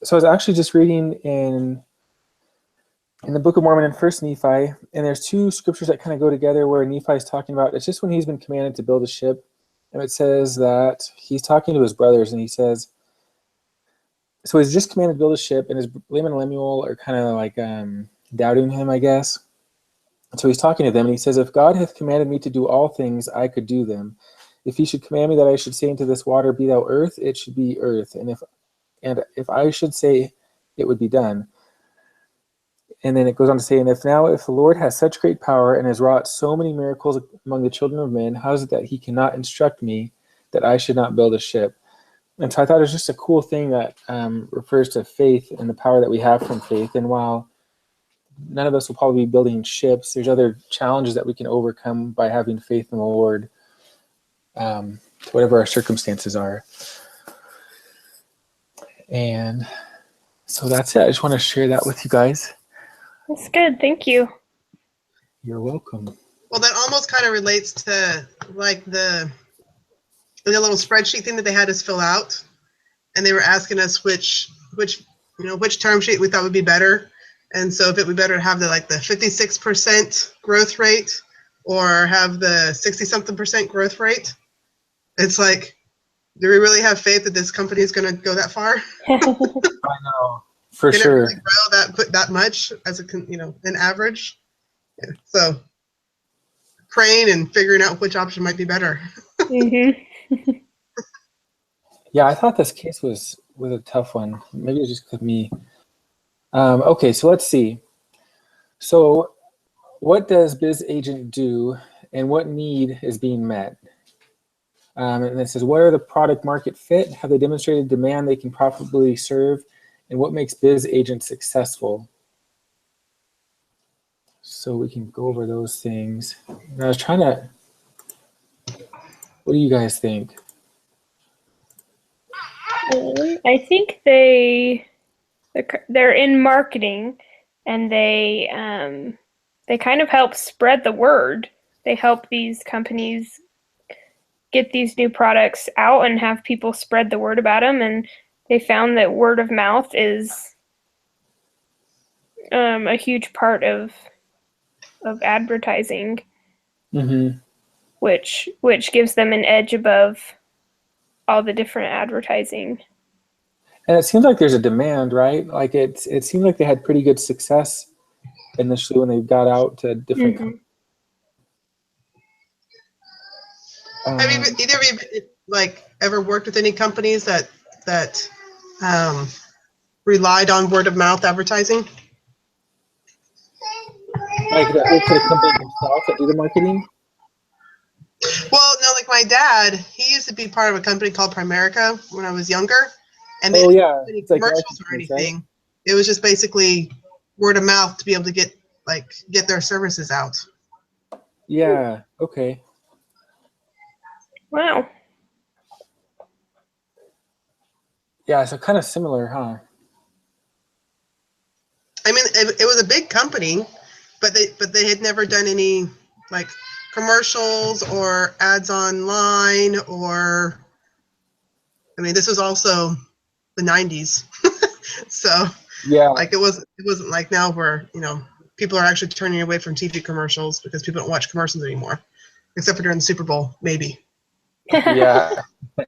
So I was actually just reading in the Book of Mormon and First Nephi, and there's two scriptures that kind of go together where Nephi is talking about, it's just when he's been commanded to build a ship, and it says that he's talking to his brothers, and he says, so he's just commanded to build a ship, and his Laman and Lemuel are kind of like doubting him, I guess. So he's talking to them, and he says, if God hath commanded me to do all things, I could do them. If he should command me that I should say into this water, be thou earth, it should be earth. And if I should say, it would be done. And then it goes on to say, and if the Lord has such great power and has wrought so many miracles among the children of men, how is it that he cannot instruct me that I should not build a ship? And so I thought it was just a cool thing that refers to faith and the power that we have from faith. And while none of us will probably be building ships, there's other challenges that we can overcome by having faith in the Lord, whatever our circumstances are. And so that's it. I just want to share that with you guys. That's good. Thank you. You're welcome. Well, that almost kind of relates to like the little spreadsheet thing that they had us fill out, and they were asking us which term sheet we thought would be better. And so if it would be better to have the 56% growth rate or have the 60-something% growth rate, it's like, do we really have faith that this company is going to go that far? I know, for Can sure. it really grow that much as an average? Yeah. So praying and figuring out which option might be better. Mm-hmm. Yeah, I thought this case was a tough one. Maybe it just with me. Okay, so let's see. So what does BzzAgent do and what need is being met? And it says, what are the product market fit? Have they demonstrated demand they can profitably serve? And what makes BzzAgent successful? So we can go over those things. And I was trying to, what do you guys think? I think they're in marketing, and they kind of help spread the word. They help these companies get these new products out and have people spread the word about them. And they found that word of mouth is a huge part of advertising, Mm-hmm. which gives them an edge above all the different advertising. And it seems like there's a demand, right? Like it seemed like they had pretty good success initially when they got out to different Mm-hmm. Have you either of you ever worked with any companies that relied on word of mouth advertising? Like that work for the company themselves that do the marketing? Well, no, like my dad, he used to be part of a company called Primerica when I was younger, and they Oh yeah, didn't it's have any like commercials or anything. right? It was just basically word of mouth to be able to get their services out. Yeah. Okay. Wow. Yeah. So kind of similar, huh? I mean, it was a big company, but they had never done any commercials or ads online or. I mean, this was also the 90s, so Yeah. it wasn't like now where people are actually turning away from TV commercials because people don't watch commercials anymore, except for during the Super Bowl, maybe. Yeah. Or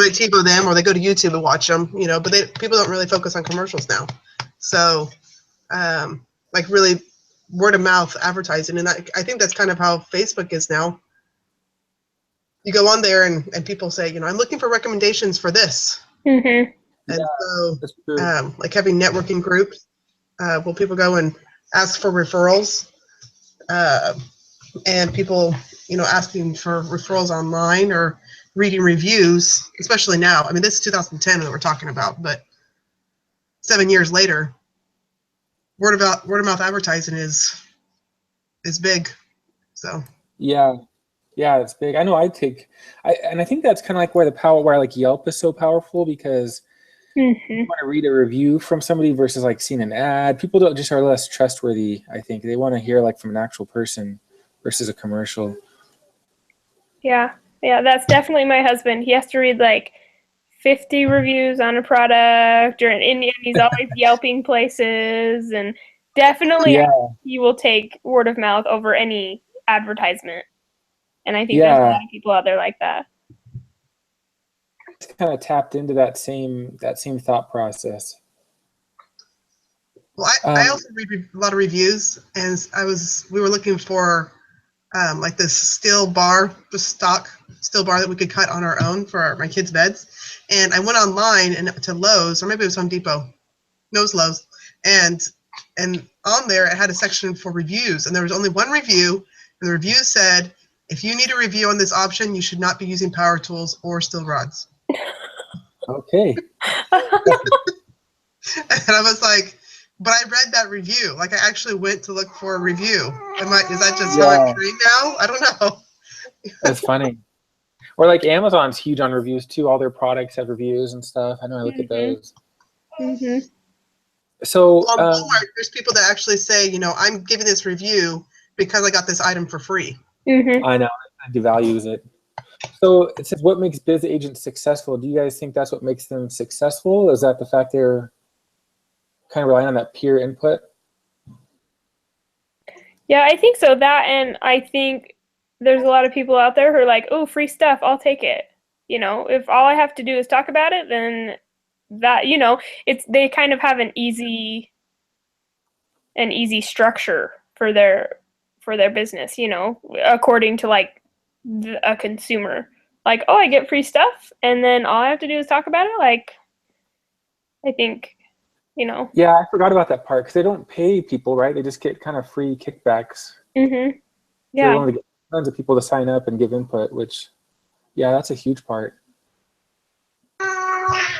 they TiVo them, or they go to YouTube and watch them, but people don't really focus on commercials now. So, really word of mouth advertising. And I think that's kind of how Facebook is now. You go on there and people say, I'm looking for recommendations for this. Mm-hmm. And so, That's true. having networking groups, where people go and ask for referrals, and people, asking for referrals online or reading reviews, especially now. I mean, this is 2010 that we're talking about, but 7 years later, word of mouth advertising is big. So Yeah. Yeah, it's big. I know I think that's kind of like where like Yelp is so powerful, because Mm-hmm. you want to read a review from somebody versus like seeing an ad. People are less trustworthy. I think they want to hear from an actual person versus a commercial. Yeah, that's definitely my husband. He has to read 50 reviews on a product, or and he's always Yelping places, and definitely Yeah, he will take word of mouth over any advertisement. And I think there's a yeah. lot of people out there like that. It's kind of tapped into that same thought process. Well, I also read a lot of reviews, and we were looking for like this steel bar, the stock steel bar that we could cut on our own for my kids' beds. And I went online and to Lowe's, or maybe it was Home Depot. No, it was Lowe's. And on there, it had a section for reviews, and there was only one review. And the review said, if you need a review on this option, you should not be using power tools or steel rods. Okay. And I was like, but I read that review. Like, I actually went to look for a review. Is that just how I'm trained now? I don't know. That's funny. Or like Amazon's huge on reviews too. All their products have reviews and stuff. I know I look at those. So on Walmart, there's people that actually say, I'm giving this review because I got this item for free. I know, it devalues it. So it says, what makes BzzAgent successful? Do you guys think that's what makes them successful? Is that the fact they're kind of relying on that peer input? Yeah, I think so. That, and I think there's a lot of people out there who are like, oh, free stuff, I'll take it. If all I have to do is talk about it, then that, they kind of have an easy structure for their business, according to like a consumer. Like, oh, I get free stuff, and then all I have to do is talk about it. Like, I think, Yeah, I forgot about that part because they don't pay people, right? They just get kind of free kickbacks. Yeah. They're willing to get tons of people to sign up and give input, which, yeah, that's a huge part.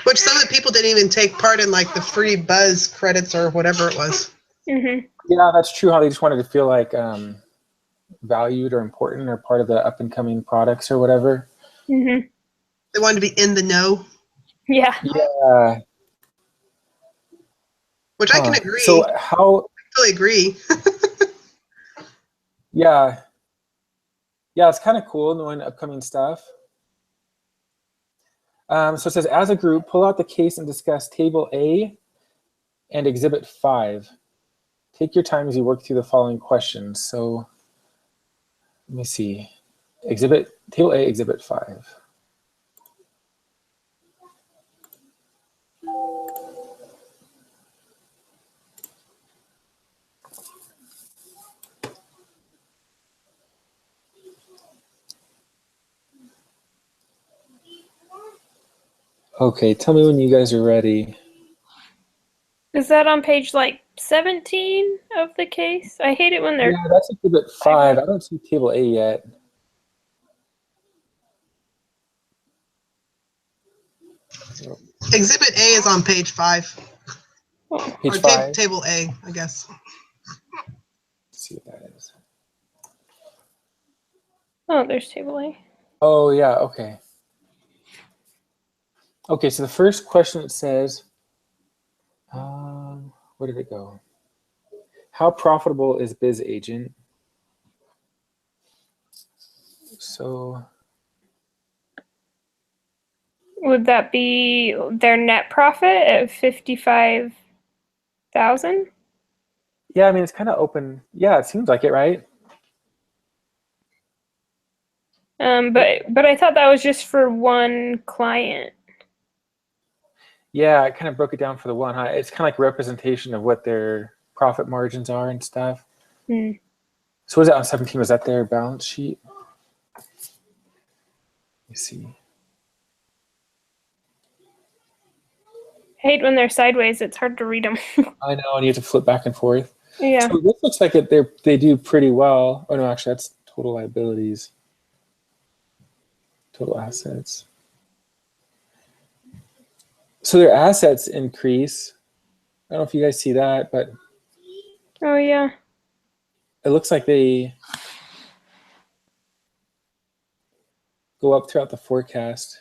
Which some of the people didn't even take part in, like the free Buzz credits or whatever it was. Yeah, that's true. How they just wanted to feel like valued or important or part of the up and coming products or whatever. They wanted to be in the know. Yeah. Yeah. Which I can agree. So how? I totally agree. Yeah. Yeah, it's kind of cool knowing upcoming stuff. So it says, as a group, pull out the case and discuss Table A and Exhibit 5. Take your time as you work through the following questions. So let me see. Table A, Exhibit 5. Okay, tell me when you guys are ready. Is that on page like 17 of the case? I hate it when they're. Yeah, that's Exhibit 5. I don't see Table A yet. Exhibit A is on page 5. Page or 5. Table A, I guess. Let's see what that is. Oh, there's Table A. Oh, yeah, okay. Okay, so the first question it says, where did it go? How profitable is BzzAgent? So Would that be their net profit at 55,000? yeah, I mean, it's kind of open. Yeah, it seems like it, right? But I thought that was just for one client. Yeah, it kind of broke it down for the one. Huh? It's kind of like representation of what their profit margins are and stuff. So was it on 17? Was that their balance sheet? Let me see. I hate when they're sideways. It's hard to read them. I know, and you have to flip back and forth. Yeah. So this looks like they do pretty well. Oh no, actually, that's total liabilities. Total assets. So their assets increase. I don't know if you guys see that, but Oh yeah. it looks like they go up throughout the forecast.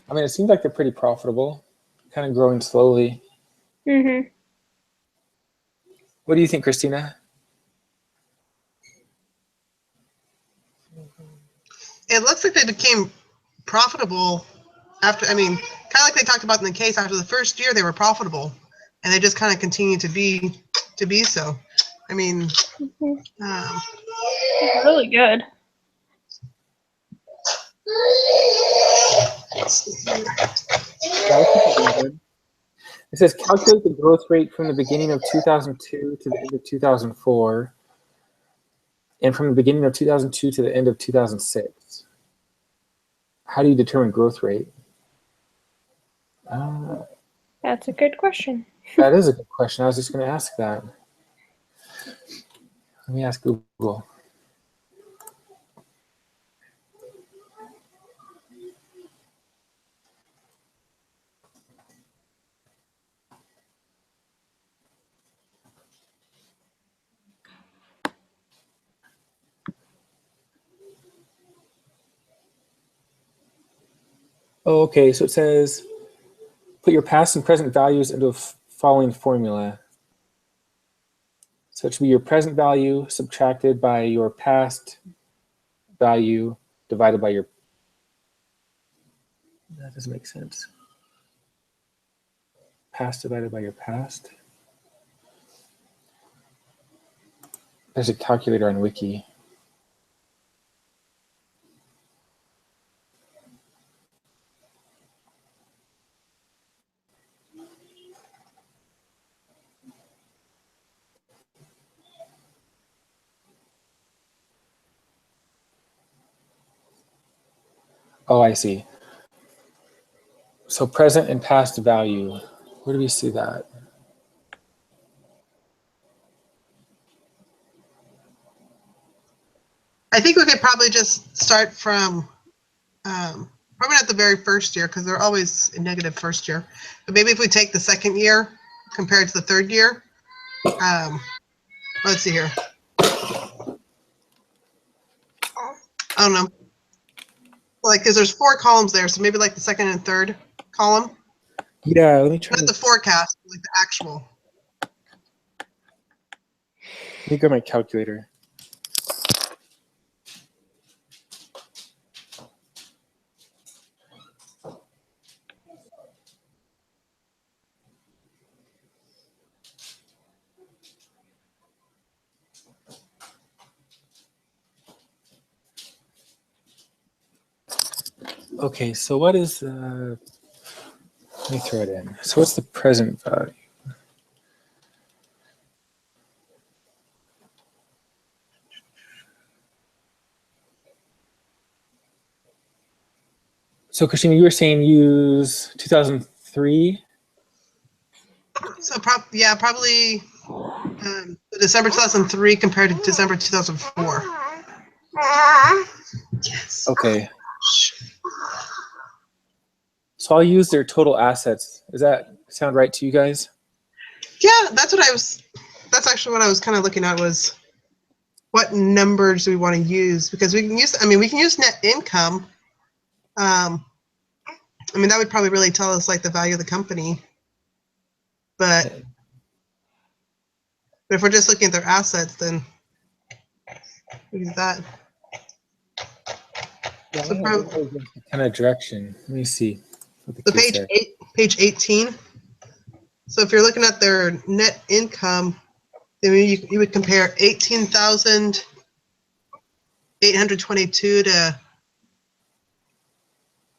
I mean, it seems like they're pretty profitable, kind of growing slowly. What do you think, Christina? it looks like they became profitable after, I mean, kind of like they talked about in the case, after the first year they were profitable, and they just kind of continued to be so. I mean, Really good. It says calculate the growth rate from the beginning of 2002 to the end of 2004, and from the beginning of 2002 to the end of 2006. How do you determine growth rate? That's a good question. That is a good question. I was just going to ask that. Let me ask Google. Oh, okay, so it says put your past and present values into a following formula. So it should be your present value subtracted by your past value divided by your. That doesn't make sense. Past divided by your past. There's a calculator on Wiki. Oh, I see. So present and past value. Where do we see that? I think we could probably just start from probably not the very first year, because they're always in negative first year. But maybe if we take the second year compared to the third year. Let's see here. I don't know. Like, because there's 4 columns there, so maybe like the second and third column. Yeah, let me try. Not the forecast, like the actual. Let me grab my calculator. Okay, so what is let me throw it in. So what's the present value? So Christina, you were saying use 2003? So probably December 2003 compared to December 2004. Yes. Okay. So I'll use their total assets. Does that sound right to you guys? Yeah, that's actually what I was kind of looking at, was what numbers do we want to use? Because we can use net income. I mean, that would probably really tell us like the value of the company. But if we're just looking at their assets, then we use that. Yeah, So kind of direction. Let me see. The page 18. So if you're looking at their net income, then you would compare 18,822 to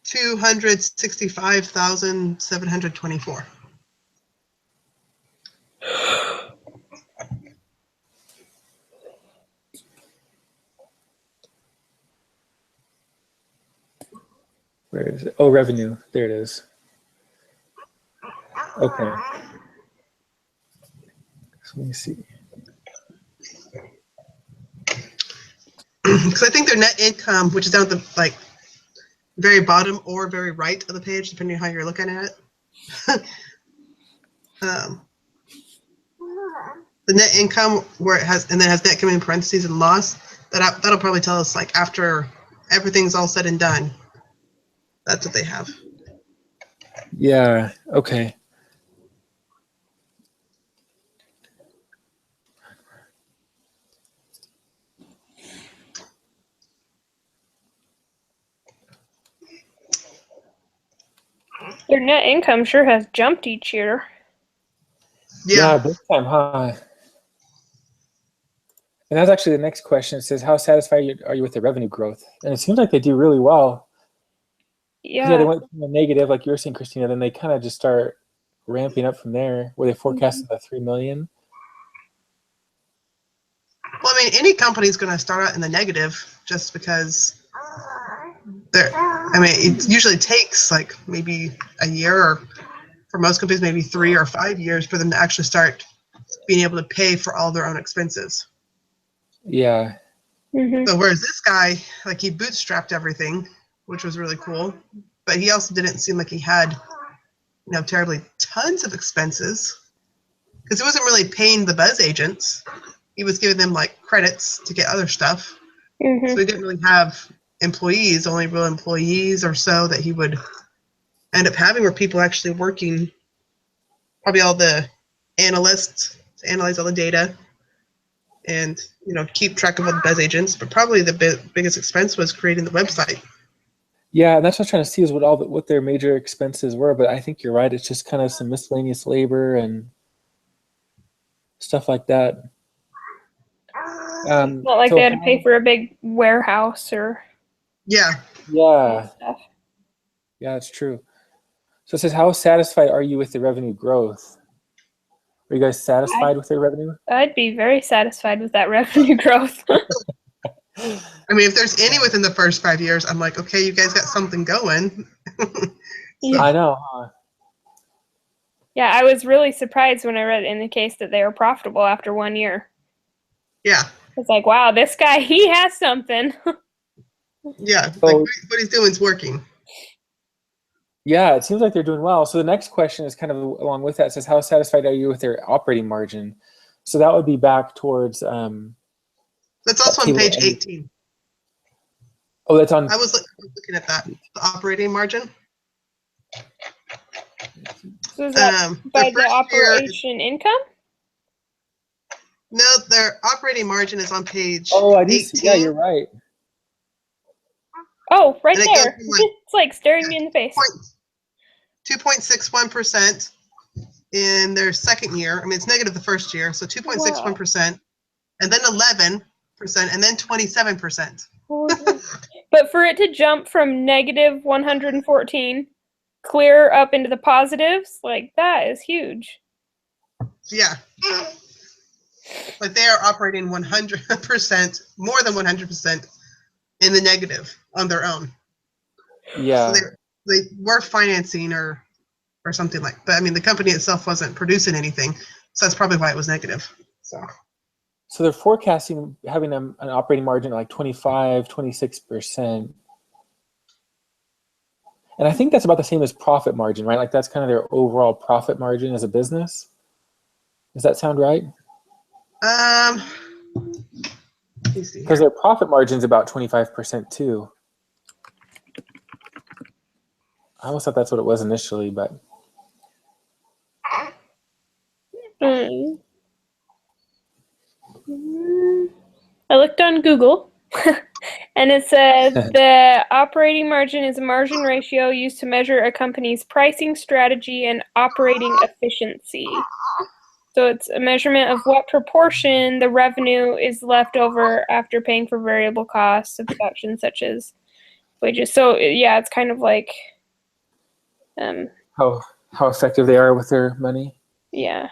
265,724. Where is it? Oh, revenue. There it is. Okay. So let me see. Because I think their net income, which is down at the like very bottom or very right of the page, depending on how you're looking at it. The net income where it has, and then has net income in parentheses and loss, that'll probably tell us like after everything's all said and done. That's what they have. Yeah. Okay. Their net income sure has jumped each year. Yeah. big time, huh? And that's actually the next question. It says, how satisfied are you with the revenue growth? And it seems like they do really well. Yeah, they Yeah. went from a negative, like you were saying, Christina, then they kind of just start ramping up from there, where they forecasted the 3 million. Well, I mean, any company's going to start out in the negative just because I mean, it usually takes like maybe a year, or for most companies, maybe 3 or 5 years for them to actually start being able to pay for all their own expenses. Yeah. Mm-hmm. So whereas this guy, like, he bootstrapped everything, which was really cool, but he also didn't seem like he had, terribly tons of expenses, because he wasn't really paying the buzz agents. He was giving them like credits to get other stuff. Mm-hmm. So he didn't really have employees. Only real employees or so that he would end up having were people actually working, probably all the analysts to analyze all the data and keep track of all the buzz agents. But probably the biggest expense was creating the website. Yeah, and that's what I was trying to see is what their major expenses were. But I think you're right. It's just kind of some miscellaneous labor and stuff like that. Not like So they had to pay for a big warehouse or Yeah. stuff. Yeah, that's true. So it says, how satisfied are you with the revenue growth? Are you guys satisfied with their revenue? I'd be very satisfied with that revenue growth. I mean, if there's any within the first 5 years, I'm like, okay, you guys got something going. Yeah. I know, huh? Yeah, I was really surprised when I read in the case that they were profitable after 1 year. Yeah. It's like, wow, this guy, he has something. Yeah. So, like what he's doing is working. yeah, it seems like they're doing well. So the next question is kind of along with that. It says, how satisfied are you with their operating margin? So that would be back towards That's also on page 18. Oh, that's on. I was looking at that, the operating margin. So is that by the operation income? No, their operating margin is on page Oh, I do 18. see. Yeah, you're right. Oh, right And there. It's like staring me in the face. 2.61% in their second year. I mean, it's negative the first year, so 2.61%, and then 11%, and then 27%. But for it to jump from negative 114 clear up into the positives, like, that is huge. Yeah. Like, they are operating 100%, more than 100% in the negative on their own. Yeah. So they were financing or something like, but I mean, the company itself wasn't producing anything, so that's probably why it was negative. So they're forecasting having an operating margin of like 25, 26%. And I think that's about the same as profit margin, right? Like that's kind of their overall profit margin as a business. Does that sound right? Because their profit margin is about 25% too. I almost thought that's what it was initially, but. I looked on Google, and it said the operating margin is a margin ratio used to measure a company's pricing strategy and operating efficiency. So it's a measurement of what proportion the revenue is left over after paying for variable costs of production, such as wages. So yeah, it's kind of like how effective they are with their money. Yeah.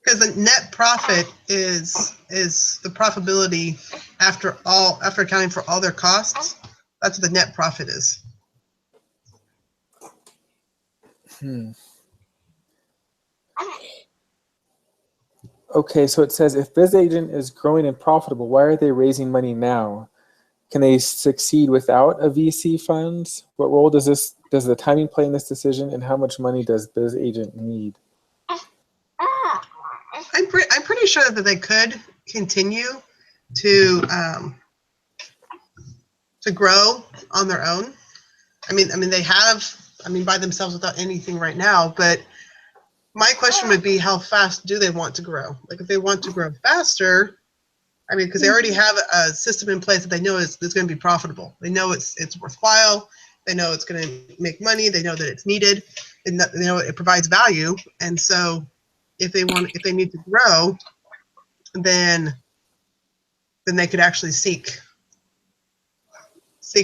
Because the net profit is the profitability after accounting for all their costs. That's what the net profit is. Okay, so it says if BzzAgent is growing and profitable, why are they raising money now? Can they succeed without a VC funds? What role does the timing play in this decision, and how much money does BzzAgent need? I'm pretty sure that they could continue to grow on their own. I mean they have by themselves without anything right now, but my question would be, how fast do they want to grow? Like, if they want to grow faster, because they already have a system in place that they know is going to be profitable. They know it's worthwhile. They know it's going to make money. They know that it's needed, and they know it provides value. And so, if they need to grow, then they could actually seek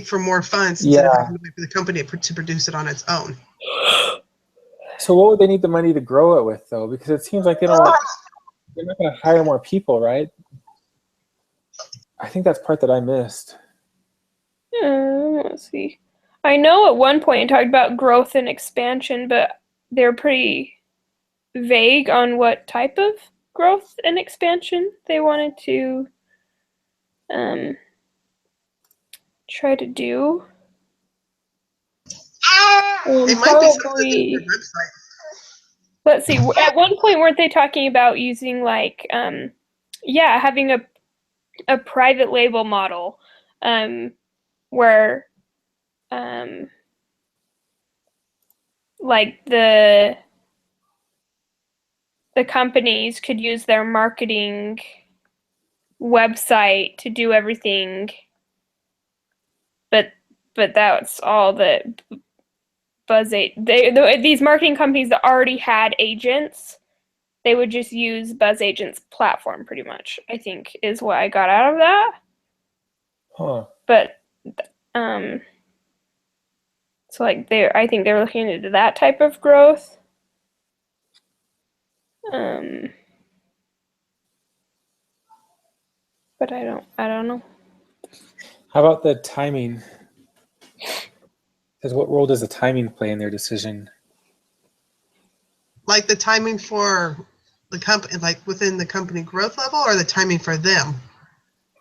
for more funds instead of having to wait for the company to produce it on its own. So what would they need the money to grow it with, though? Because it seems like they're not going to hire more people, right? I think that's part that I missed. Let's see. I know at one point it talked about growth and expansion, but they're pretty vague on what type of growth and expansion they wanted to try to do. It might be something in their website. Let's see. At one point, weren't they talking about using like, having a private label model, where, like the companies could use their marketing website to do everything, but that's all that BzzAgent, these marketing companies that already had agents, they would just use BzzAgent's platform pretty much, I think, is what I got out of that. Huh. But so like I think they're looking into that type of growth. But I don't know. How about the timing? Because what role does the timing play in their decision? Like the timing for the company, like within the company growth level, or the timing for them?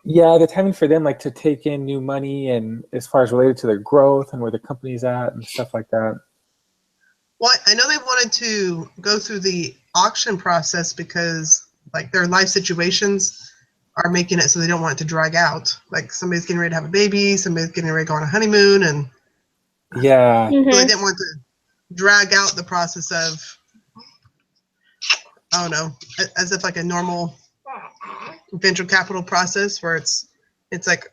Yeah, the timing for them, like to take in new money, and as far as related to their growth and where the company's at and stuff like that. Well, I know they wanted to go through the auction process because like their life situations are making it so they don't want it to drag out. Like somebody's getting ready to have a baby, somebody's getting ready to go on a honeymoon, and Yeah. Mm-hmm. so they didn't want to drag out the process of, I don't know, as if like a normal venture capital process where it's like,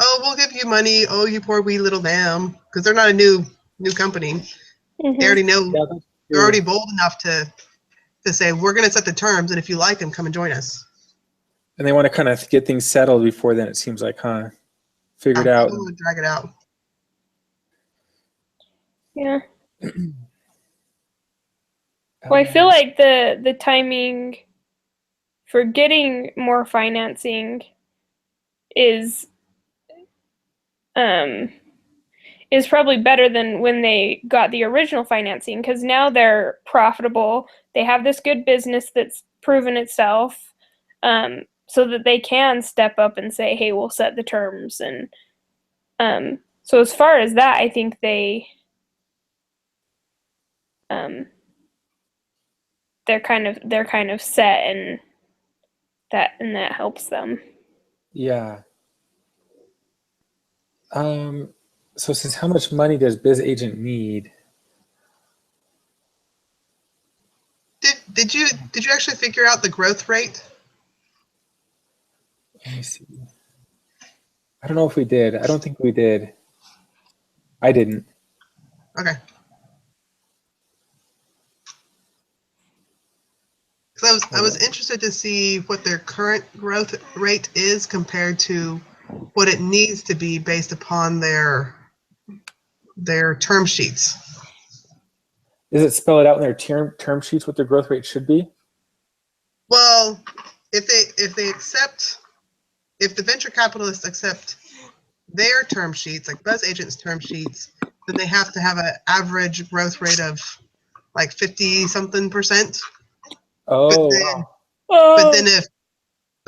oh, we'll give you money, oh, you poor wee little lamb, because they're not a new company. Mm-hmm. They already know, Yeah, they're already bold enough to say, we're going to set the terms, and if you like them, come and join us. and they want to kind of get things settled before then, it seems like, huh? Figured I out. don't want to drag it out. Yeah. Well, I feel like the timing for getting more financing is probably better than when they got the original financing, because now they're profitable. They have this good business that's proven itself, so that they can step up and say, hey, we'll set the terms. And so as far as that, I think they're kind of set, and that helps them. Yeah. So it says, how much money does BzzAgent need? Did you actually figure out the growth rate? Let me see. I don't know if we did. I don't think we did. I didn't. Okay. So I was interested to see what their current growth rate is compared to what it needs to be based upon their term sheets. Does it spell it out in their term sheets what their growth rate should be? Well, if the venture capitalists accept their term sheets, like BzzAgent's term sheets, then they have to have an average growth rate of like 50-something%. Oh, But then if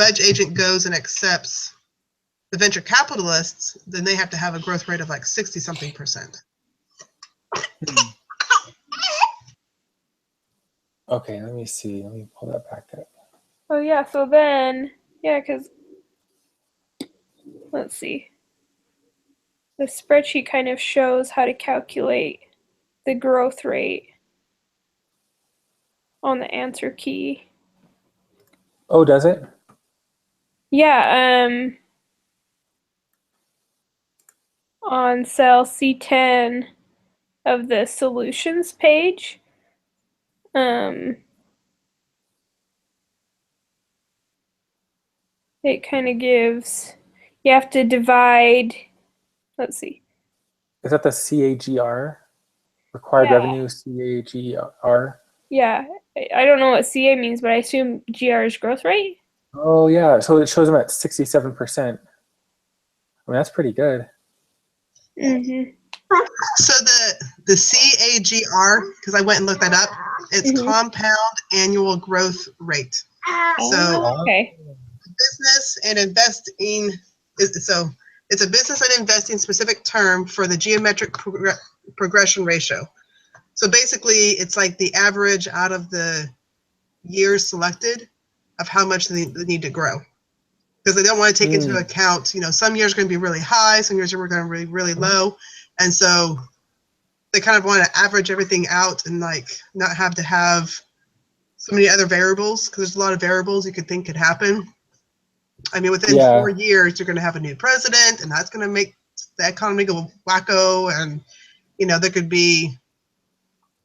BzzAgent goes and accepts the venture capitalists, then they have to have a growth rate of like 60-something%. Okay, let me see. Let me pull that back up. Oh yeah, so then because let's see. The spreadsheet kind of shows how to calculate the growth rate on the answer key. Oh, does it? Yeah, on cell C10 of the solutions page. It kind of gives, you have to divide, let's see. Is that the CAGR? Required Yeah. revenue, CAGR? Yeah, I don't know what CA means, but I assume GR is growth rate. Oh, yeah. So it shows them at 67%. I mean, that's pretty good. Mm-hmm. So the CAGR, because I went and looked that up, it's compound annual growth rate. So Okay. business and investing so it's a business and investing specific term for the geometric progression ratio. So basically, it's like the average out of the years selected of how much they need to grow. Because they don't want to take into account, some years are going to be really high, some years are going to be really low. And so they kind of want to average everything out and like not have to have so many other variables, because there's a lot of variables you could think could happen. I mean, within 4 years, you're going to have a new president, and that's going to make the economy go wacko. And, there could be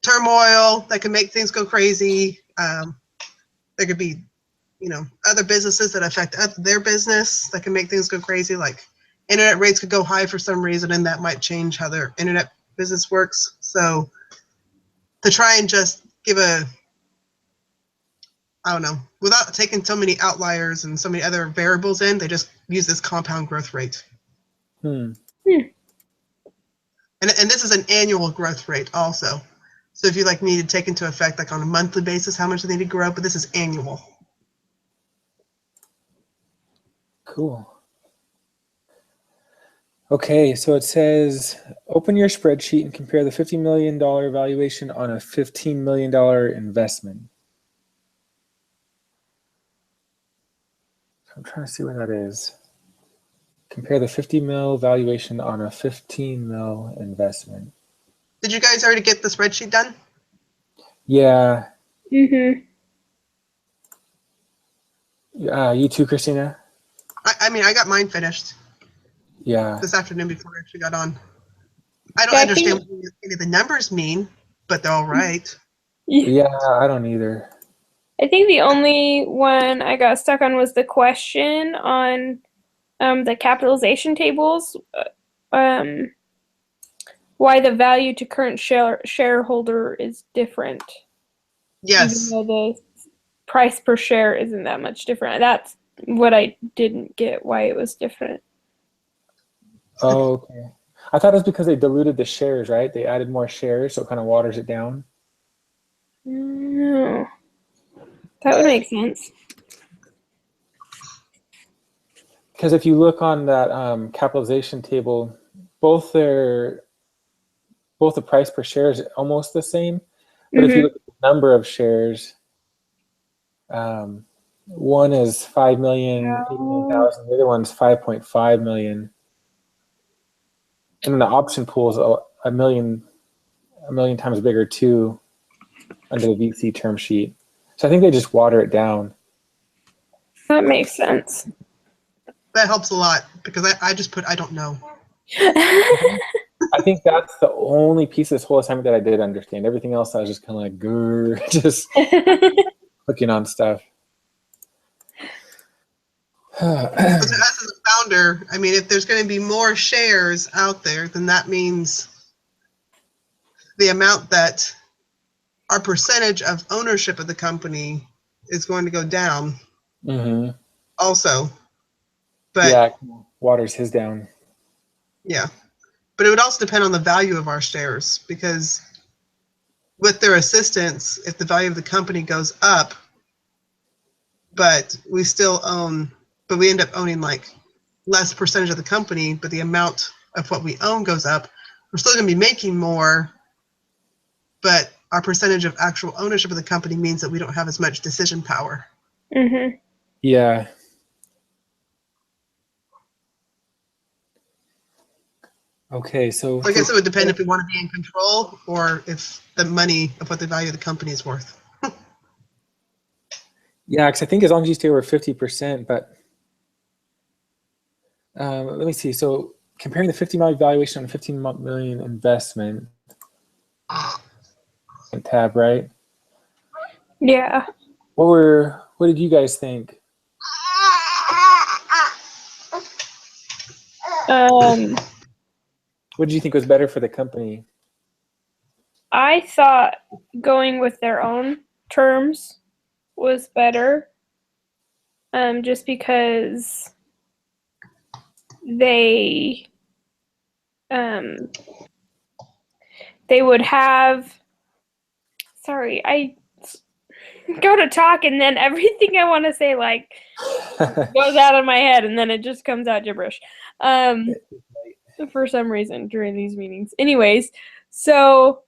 turmoil that could make things go crazy. There could be, other businesses that affect their business that can make things go crazy. Like internet rates could go high for some reason, and that might change how their internet business works. So to try and just give I don't know, without taking so many outliers and so many other variables in, they just use this compound growth rate. And this is an annual growth rate also. So if you need to take into effect on a monthly basis how much they need to grow, but this is annual. Cool. Okay, so it says, open your spreadsheet and compare the $50 million valuation on a $15 million investment. I'm trying to see where that is. Compare the 50 mil valuation on a 15 mil investment. Did you guys already get the spreadsheet done? Yeah. Mm-hmm. You too, Christina? I mean, I got mine finished. Yeah. This afternoon before I actually got on. I don't understand what any of the numbers mean, but they're all right. Yeah, I don't either. I think the only one I got stuck on was the question on the capitalization tables. Why the value to current shareholder is different. Yes. Even though the price per share isn't that much different. That's what I didn't get, why it was different. Oh, okay. I thought it was because they diluted the shares, right? They added more shares, so it kind of waters it down. No. That would make sense. Because if you look on that capitalization table, both the price per share is almost the same. But if you look at the number of shares, one is 5,089,000, the other one's 5.5 million. And then the option pool is a million times bigger too under the VC term sheet. So I think they just water it down. That makes sense. That helps a lot because I just put, I don't know. I think that's the only piece of this whole assignment that I did understand. Everything else I was just kind of like, grrr, just clicking on stuff. As a founder, I mean, if there's going to be more shares out there, then that means the amount that our percentage of ownership of the company is going to go down also. But yeah, waters his down. Yeah. But it would also depend on the value of our shares, because with their assistance, if the value of the company goes up, but we still own, but we end up owning less percentage of the company, but the amount of what we own goes up, we're still going to be making more, but our percentage of actual ownership of the company means that we don't have as much decision power. Yeah. Okay, so I guess it would depend if we want to be in control or if the money of what the value of the company is worth. Yeah, because I think as long as you stay over 50%, but let me see. So comparing the 50 million valuation on a 15 million investment tab, right? Yeah. What did you guys think? What did you think was better for the company? I thought going with their own terms was better. Just because they would have, sorry, I go to talk and then everything I want to say like goes out of my head and then it just comes out gibberish for some reason during these meetings. Anyways, so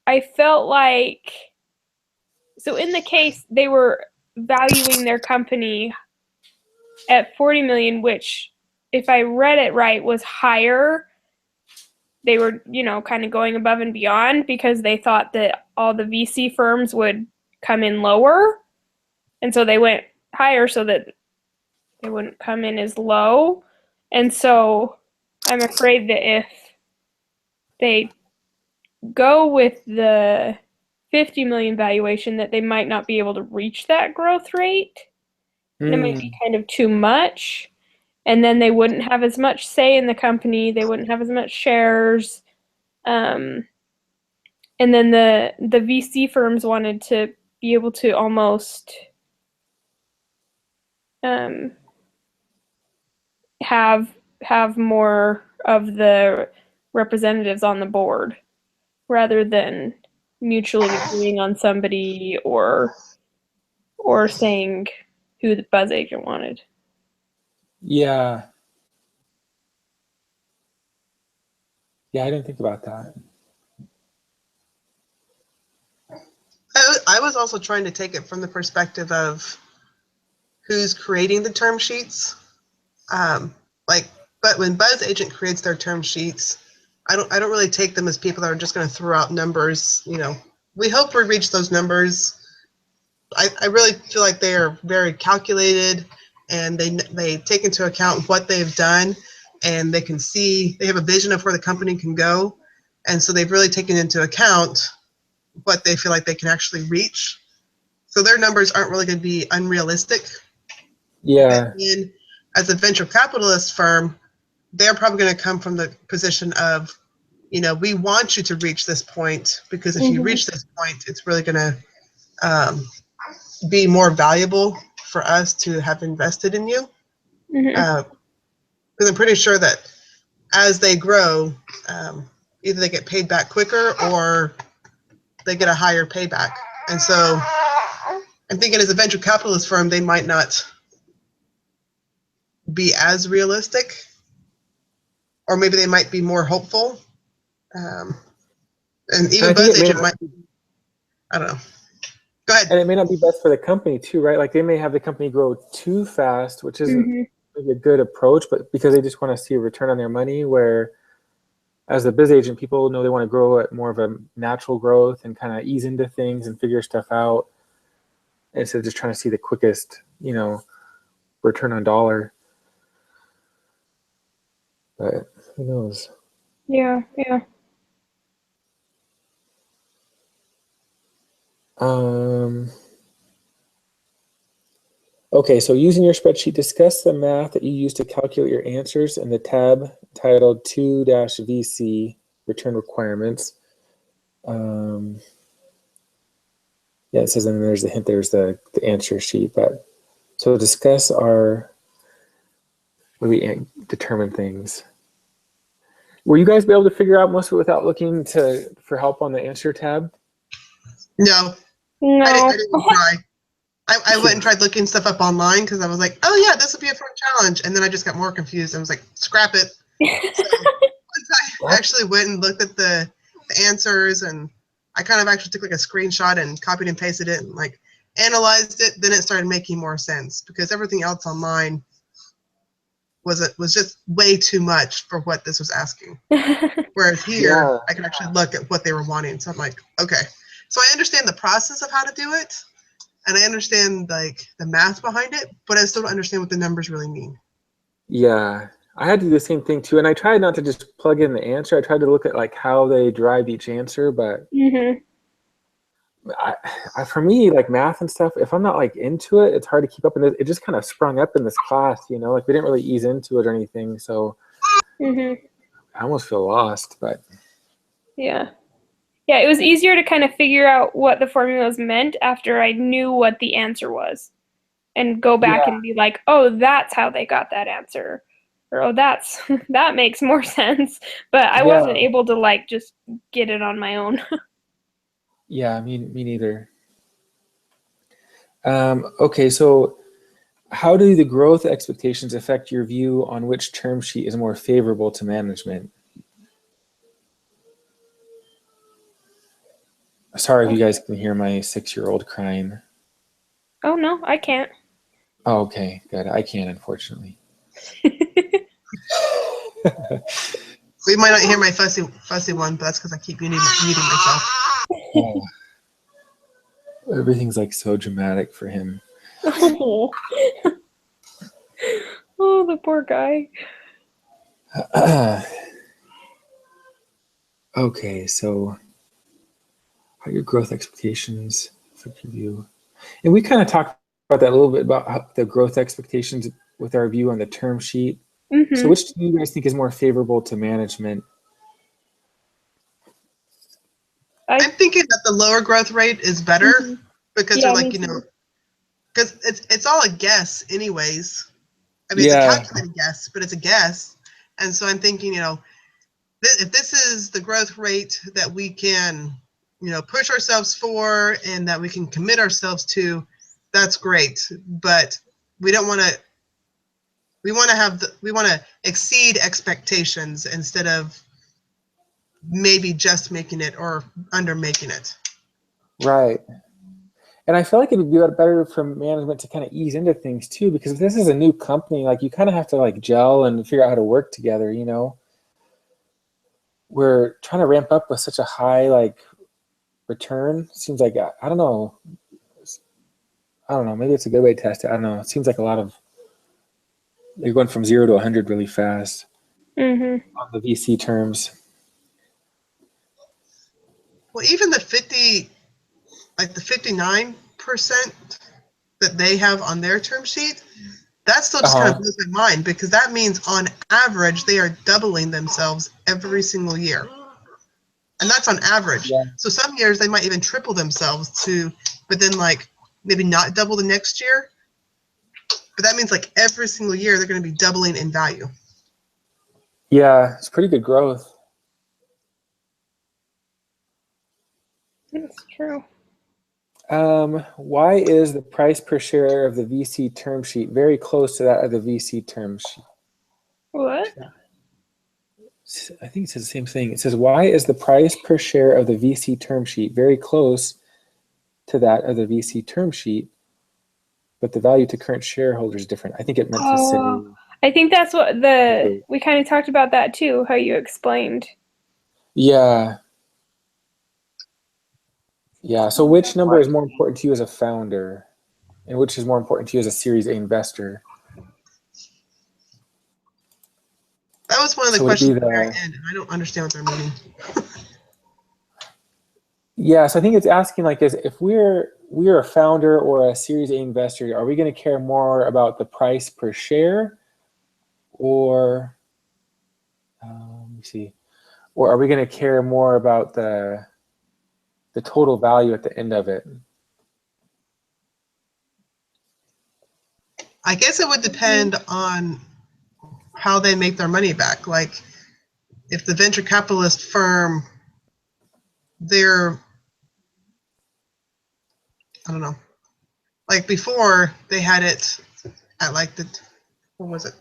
I felt like, so in the case they were valuing their company at 40 million, which if I read it right was higher. They were, kind of going above and beyond because they thought that all the VC firms would come in lower. And so they went higher so that they wouldn't come in as low. And so I'm afraid that if they go with the 50 million valuation, that they might not be able to reach that growth rate. And it might be kind of too much. And then they wouldn't have as much say in the company. They wouldn't have as much shares. And then the VC firms wanted to be able to almost have more of the representatives on the board rather than mutually agreeing on somebody or saying who the BzzAgent wanted. Yeah. Yeah, I didn't think about that. I was also trying to take it from the perspective of who's creating the term sheets. But when BzzAgent creates their term sheets, I don't really take them as people that are just going to throw out numbers. We hope we reach those numbers. I really feel like they are very calculated, and they take into account what they've done, and they have a vision of where the company can go, and so they've really taken into account what they feel like they can actually reach. So their numbers aren't really going to be unrealistic. Yeah. And as a venture capitalist firm, they're probably going to come from the position of, we want you to reach this point, because if you reach this point, it's really going to be more valuable for us to have invested in you. Because I'm pretty sure that as they grow, either they get paid back quicker or they get a higher payback. And so I'm thinking as a venture capitalist firm, they might not be as realistic, or maybe they might be more hopeful. And even BzzAgent might, I don't know. Go ahead. And it may not be best for the company too, right? Like they may have the company grow too fast, which isn't maybe a good approach, but because they just want to see a return on their money, where as the BzzAgent, people know they want to grow at more of a natural growth and kind of ease into things and figure stuff out instead of just trying to see the quickest, return on dollar. But who knows? Yeah. Okay, so using your spreadsheet, discuss the math that you use to calculate your answers in the tab titled 2-VC return requirements. Yeah, it says, and there's the hint, there's the answer sheet. But so discuss where we determine things. Were you guys able to figure out most of it without looking for help on the answer tab? No. I didn't try. I went and tried looking stuff up online because I was like, oh yeah, this would be a fun challenge. And then I just got more confused. I was like, scrap it. So once I actually went and looked at the answers, and I kind of actually took like a screenshot and copied and pasted it and like analyzed it, then it started making more sense, because everything else online was just way too much for what this was asking. Whereas here, I can actually look at what they were wanting. So I'm like, okay. So I understand the process of how to do it, and I understand like the math behind it, but I still don't understand what the numbers really mean. Yeah, I had to do the same thing too, and I tried not to just plug in the answer. I tried to look at like how they derived each answer, but for me, like math and stuff, if I'm not like into it, it's hard to keep up. And it just kind of sprung up in this class, you know, like we didn't really ease into it or anything. So I almost feel lost, but Yeah. Yeah, it was easier to kind of figure out what the formulas meant after I knew what the answer was and go back yeah, and be like, oh, that's how they got that answer. Or, oh, that's that makes more sense. But I wasn't yeah, able to like just get it on my own. yeah. Me neither. Okay, so how do the growth expectations affect your view on which term sheet is more favorable to management? Sorry if you guys can hear my 6-year-old crying. Oh no, I can't. Oh, okay, good. I can't, unfortunately. We might not hear my fussy one, but that's because I keep muting myself. Oh, everything's like so dramatic for him. Oh. Oh, the poor guy. Okay, so how your growth expectations affect your view? And we kind of talked about that a little bit about how the growth expectations with our view on the term sheet. So which do you guys think is more favorable to management? I'm thinking that the lower growth rate is better because they're Yeah, like, me too. because it's all a guess anyways. I mean, it's a Yeah, calculated guess, but it's a guess. And so I'm thinking, if this is the growth rate that we can, push ourselves for and that we can commit ourselves to, that's great. But we don't want to. We want to exceed expectations instead of maybe just making it or under making it. right. And I feel like it would be better for management to kind of ease into things too, because if this is a new company, like you kind of have to like gel and figure out how to work together, you know? We're trying to ramp up with such a high like return. Seems like I don't know. I don't know. Maybe it's a good way to test it. I don't know. It seems like a lot of you're going from 0 to 100 really fast on the VC terms. Well, even the 59% that they have on their term sheet, that still just kind of blows my mind because that means on average they are doubling themselves every single year. And that's on average. Yeah. So some years they might even triple themselves but then like maybe not double the next year. But that means like every single year they're going to be doubling in value. Yeah, it's pretty good growth. That's true. Why is the price per share of the VC term sheet very close to that of the VC term sheet? What? I think it says the same thing. It says, why is the price per share of the VC term sheet very close to that of the VC term sheet, but the value to current shareholders is different? I think it meant to say. I think that's what we kind of talked about that too, how you explained. Yeah. Yeah. So which number is more important to you as a founder, and which is more important to you as a Series A investor? That was one of the questions at the very end, and I don't understand what they're meaning. Yeah, so I think it's asking like, if we're a founder or a Series A investor, are we going to care more about the price per share, or let me see, or are we going to care more about the total value at the end of it? I guess it would depend on how they make their money back. Like if the venture capitalist firm, I don't know, like before they had it at like what was it?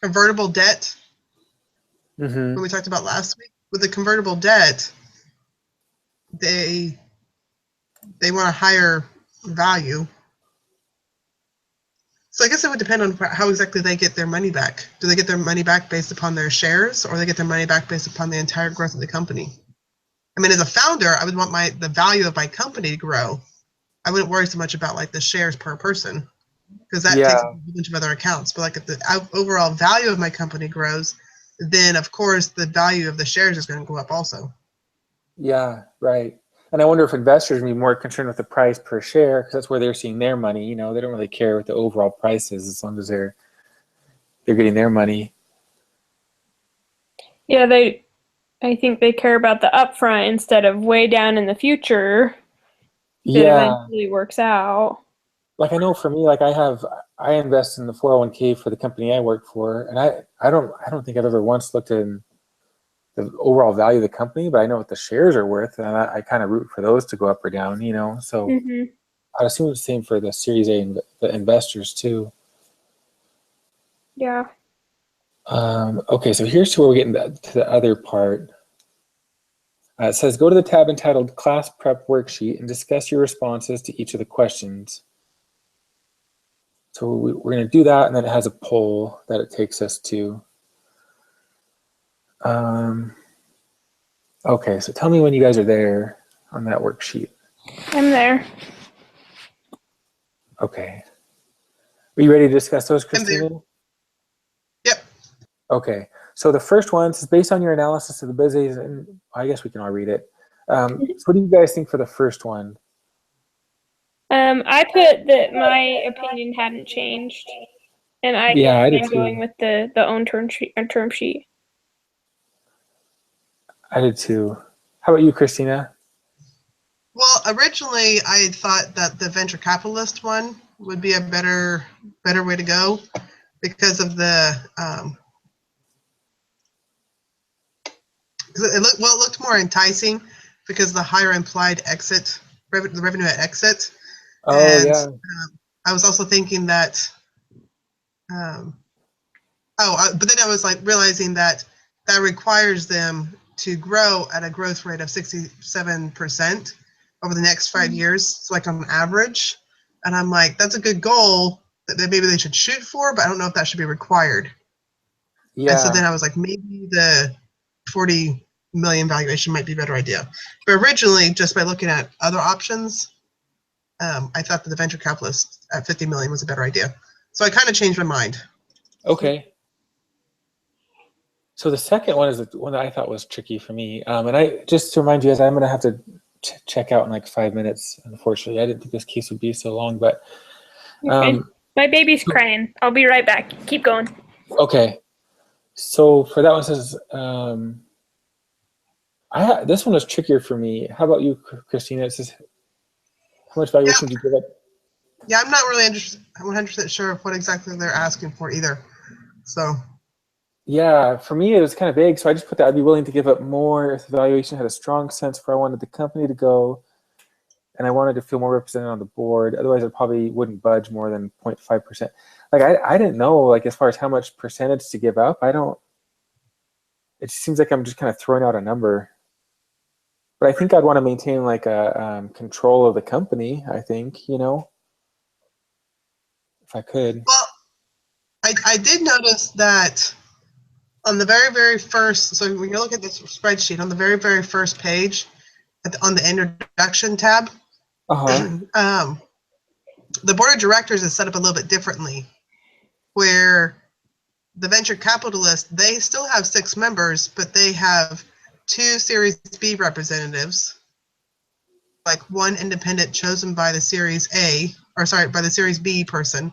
Convertible debt. When we talked about last week, with the convertible debt, they want a higher value. So I guess it would depend on how exactly they get their money back. Do they get their money back based upon their shares, or they get their money back based upon the entire growth of the company? I mean, as a founder, I would want the value of my company to grow. I wouldn't worry so much about like the shares per person. because that Yeah. takes a bunch of other accounts. But like if the overall value of my company grows, then of course the value of the shares is going to go up also. Yeah, right. And I wonder if investors would be more concerned with the price per share because that's where they're seeing their money. You know, they don't really care what the overall price is as long as they're getting their money. Yeah, I think they care about the upfront instead of way down in the future. It Yeah. eventually works out. Like I know for me, like I invest in the 401k for the company I work for, and I don't think I've ever once looked at the overall value of the company, but I know what the shares are worth, and I kind of root for those to go up or down, you know. So Mm-hmm. I'd assume it's the same for the Series A the investors too. Yeah. Okay, so here's to where we're getting to the other part. It says go to the tab entitled Class Prep Worksheet and discuss your responses to each of the questions. So we're going to do that, and then it has a poll that it takes us to. Okay, so tell me when you guys are there on that worksheet. I'm there. Okay. Are you ready to discuss those, I'm there. Christina? Yep. Okay, so the first one is based on your analysis of the BzzAgent, and I guess we can all read it. So what do you guys think for the first one? I put that my opinion hadn't changed, and I Yeah, I did am going too. with the own term sheet. I did too. How about you, Christina? Well, originally I had thought that the venture capitalist one would be a better way to go because of the it looked more enticing because of the higher implied exit the revenue at exit, Oh, and yeah. I was also thinking that but then I was like realizing that requires them to grow at a growth rate of 67% over the next 5 years, so like on average. And I'm like, that's a good goal that maybe they should shoot for, but I don't know if that should be required. And so then Yeah. I was like, maybe the 40 million valuation might be a better idea. But originally, just by looking at other options, I thought that the venture capitalist at 50 million was a better idea. So I kind of changed my mind. Okay. So the second one is the one that I thought was tricky for me. And I just to remind you guys, I'm going to have to check out in like 5 minutes. Unfortunately, I didn't think this case would be so long, but Okay. My baby's crying. I'll be right back. Keep going. okay. So for that one, it says this one was trickier for me. How about you, Christina? It says how much Yeah, valuation would you give up? yeah, I'm not really 100% sure of what exactly they're asking for either. So Yeah, for me it was kind of vague, so I just put that I'd be willing to give up more if the valuation had a strong sense for I wanted the company to go, and I wanted to feel more represented on the board. Otherwise, I probably wouldn't budge more than 0.5%. Like I didn't know like as far as how much percentage to give up. I don't. It seems like I'm just kind of throwing out a number, but I think I'd want to maintain like a control of the company. I think if I could. well, I did notice that on the very, very first, so when you look at this spreadsheet, on the very, very first page, on the introduction tab, Uh-huh. the board of directors is set up a little bit differently, where the venture capitalists, they still have 6 members, but they have 2 Series B representatives, like 1 independent chosen by the Series A, or sorry, by the Series B person,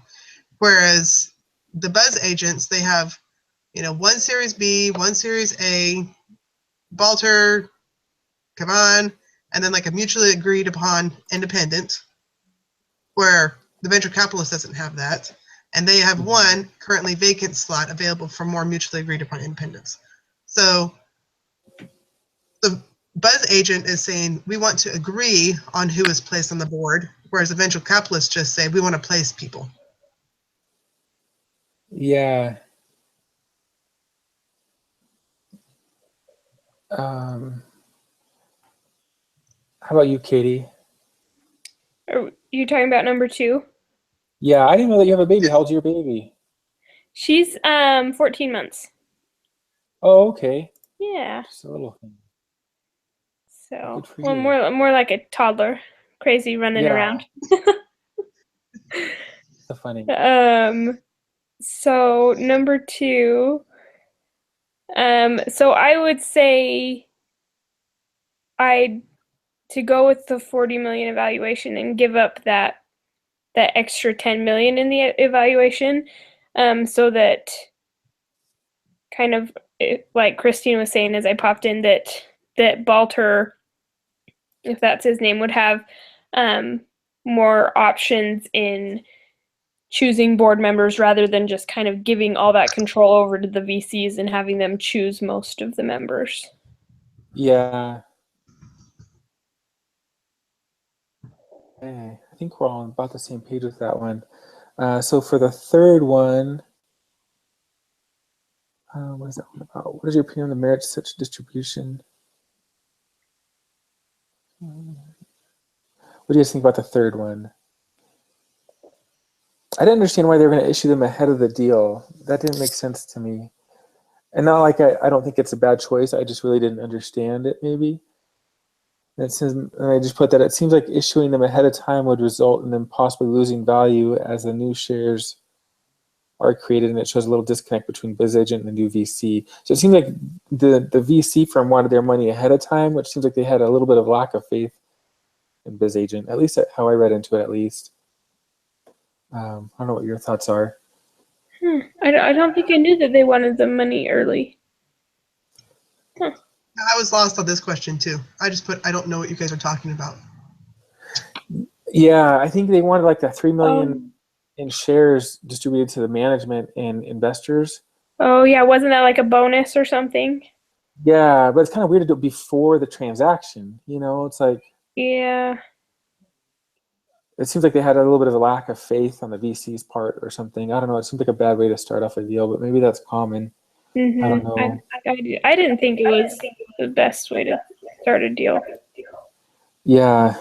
whereas the BzzAgents, they have 1 Series B, 1 Series A, Balter, Kavan, and then like a mutually agreed upon independent, where the venture capitalist doesn't have that. And they have 1 currently vacant slot available for more mutually agreed upon independents. So the BzzAgent is saying we want to agree on who is placed on the board, whereas the venture capitalists just say we want to place people. Yeah. How about you, Katie? Are you talking about number 2? Yeah, I didn't know that you have a baby. How old's your baby? She's 14 months. Oh, okay. Yeah. Just a little thing. So, Good for well, you. more like a toddler, crazy running Yeah. around. So funny. So number 2, so I would say to go with the 40 million evaluation and give up that extra 10 million in the evaluation, so that kind of like Christine was saying as I popped in, that Balter, if that's his name, would have more options in choosing board members rather than just kind of giving all that control over to the VCs and having them choose most of the members. Yeah. Okay. I think we're all on about the same page with that one. So for the third one, what is that one about? What is your opinion on the merits of such distribution? What do you guys think about the third one? I didn't understand why they were going to issue them ahead of the deal. That didn't make sense to me. And not like I don't think it's a bad choice. I just really didn't understand it, maybe. And I just put that it seems like issuing them ahead of time would result in them possibly losing value as the new shares are created, and it shows a little disconnect between BzzAgent and the new VC. So it seems like the VC firm wanted their money ahead of time, which seems like they had a little bit of lack of faith in BzzAgent, at least how I read into it, at least. I don't know what your thoughts are. I don't think I knew that they wanted the money early. I was lost on this question too. I just put, I don't know what you guys are talking about. Yeah, I think they wanted like the 3 million in shares distributed to the management and investors. Oh yeah, wasn't that like a bonus or something? Yeah, but it's kind of weird to do it before the transaction. You know, it's like, Yeah. it seems like they had a little bit of a lack of faith on the VC's part or something. I don't know. It seems like a bad way to start off a deal, but maybe that's common. I don't know. I didn't think it was the best way to start a deal. Yeah.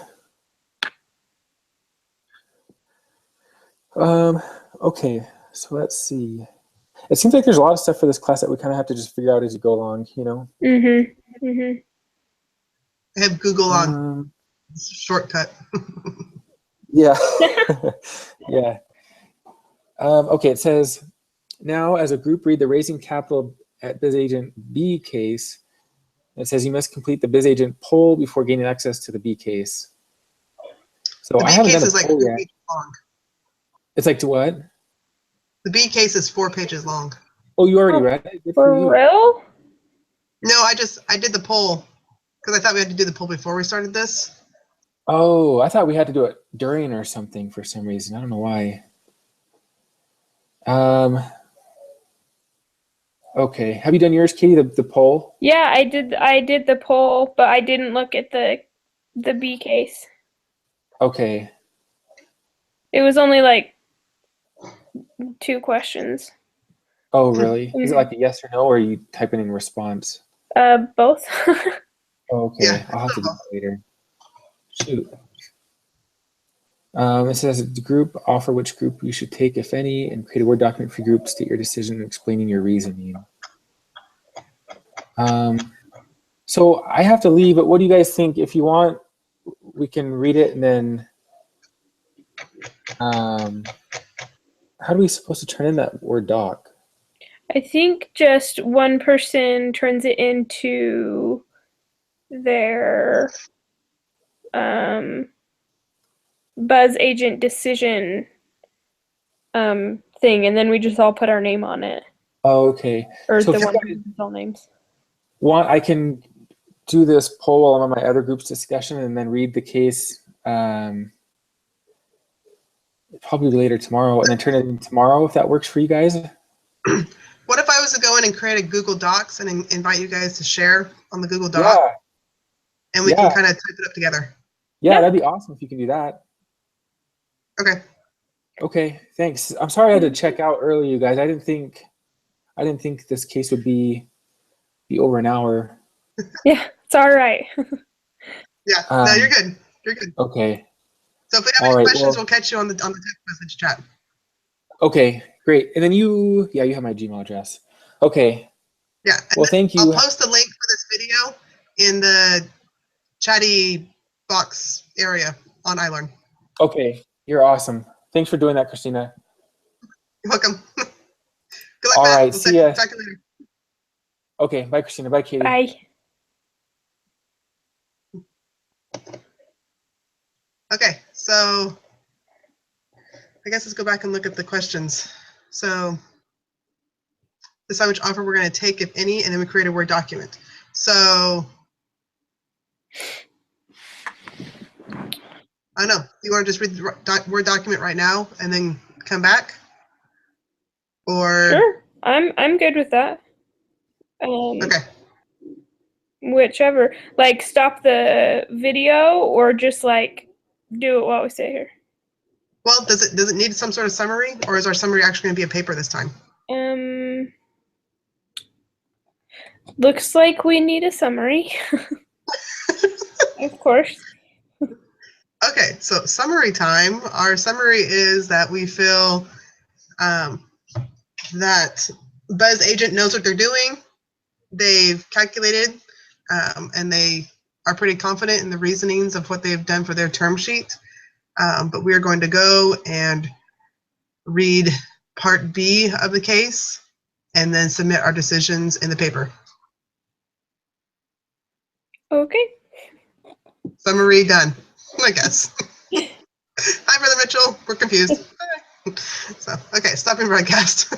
Okay, so let's see. It seems like there's a lot of stuff for this class that we kind of have to just figure out as you go along, you know? I have Google on. It's a shortcut. Yeah. Yeah. Okay, it says, now as a group read the raising capital at BzzAgent B case. It says you must complete the BzzAgent poll before gaining access to the B case. So The I B haven't case done a is like poll 4 yet. pages long. It's like to what? The B case is 4 pages long. Oh, you already read it? Good For for you. real? No, I did the poll because I thought we had to do the poll before we started this. Oh, I thought we had to do it during or something for some reason. I don't know why. Okay. Have you done yours, Katie, the poll? Yeah, I did the poll, but I didn't look at the B case. Okay. It was only like 2 questions. Oh, really? Is it like a yes or no, or are you typing in response? Both. Okay. Yeah, I'll have to do that later. Shoot. It says the group, offer which group you should take, if any, and create a Word document for your group, state your decision, explaining your reasoning. So I have to leave, but what do you guys think? If you want, we can read it, and then how are we supposed to turn in that Word doc? I think just one person turns it into their BzzAgent decision thing, and then we just all put our name on it. Oh, okay. Or So the if one you who uses all names. want, I can do this poll while I'm on my other group's discussion and then read the case probably later tomorrow, and then turn it in tomorrow if that works for you guys. What if I was to go in and create a Google Docs and invite you guys to share on the Google Doc? Yeah. And we can kind of type it up together. Yeah, that'd be awesome if you can do that. Okay. Okay, thanks. I'm sorry I had to check out early, you guys. I didn't think this case would be over an hour. Yeah, it's all right. Yeah, no, you're good. You're good. Okay. So if we have any questions, we'll catch you on the text message chat. Okay, great. And then you have my Gmail address. Okay. Yeah. Well, thank you. I'll post the link for this video in the chatty box area on iLearn. Okay, you're awesome. Thanks for doing that, Christina. You're welcome. Good luck, All Matt. right, We'll see ya. talk to you later. Okay, bye, Christina. Bye, Katie. Bye. Okay, so I guess let's go back and look at the questions. So decide which offer we're going to take, if any, and then we create a Word document. So I don't know. You want to just read the Word document right now and then come back? Or Sure. I'm good with that. okay. Whichever. Like stop the video or just like do it while we sit here. Well, does it need some sort of summary, or is our summary actually going to be a paper this time? Looks like we need a summary. Of course. Okay, so summary time. Our summary is that we feel that BzzAgent knows what they're doing. They've calculated, and they are pretty confident in the reasonings of what they've done for their term sheet. But we are going to go and read part B of the case and then submit our decisions in the paper. Okay. Summary done, I guess. Hi, Brother Mitchell. We're confused. So, okay, stopping broadcast.